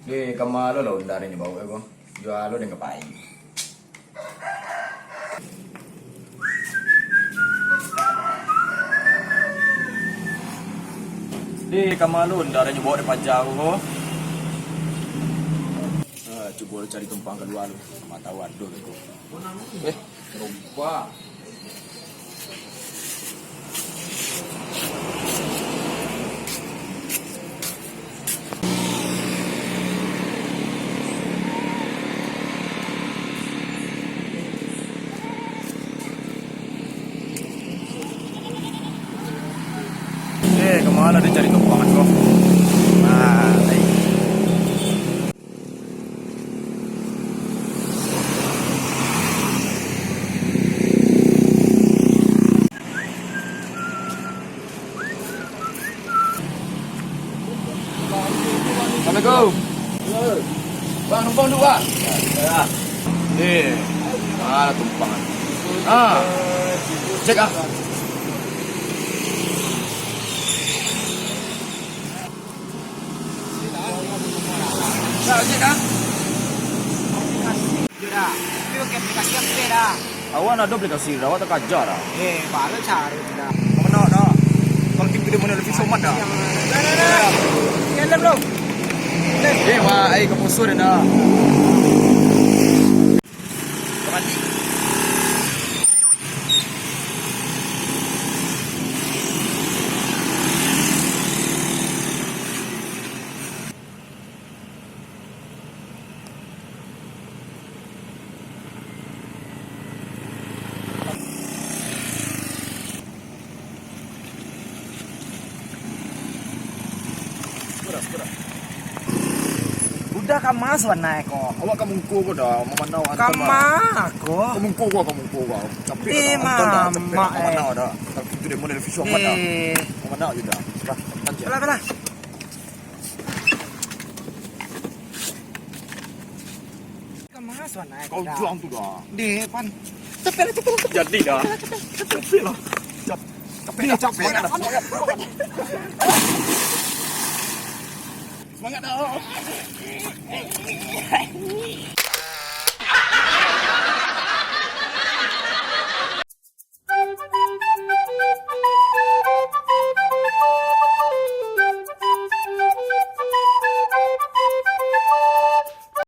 Di kamalo lo dari ni bawa ko. Jualo din kapay. Di kamalo dari ni bawa pajak ko. Coba cari tumpang kedua lu. Mata waduh ko. Lupa. Kemana dia cari tumpangan kok? Nah, baik. Assalamualaikum. Bang, numpang dulu, Pak. Ya. Mana tumpangan? Cek ah. Cek ah. Sudah. Tapi pakai aplikasi apa dah? Awan ada aplikasi rawat tak ajar ah. Baru cari dah. Mana dah? Kalau TV dia mana lebih somat dah. Nah. Jalan belum? Wah, ai ke posur dah. Mati. Sudah. Udah kamas warna ko. Awak kamu ko dah, memandau Kama ko. kamu ko. Tapi Mama memandau dah. Tapi itu dia model visual dah. Memandau je dah. Sudah. Belah. Kamas warna ko. Kau juang tu dah. Depan. Cepet. Jadi dah. Capek lah. Capek dah. Semangat dah.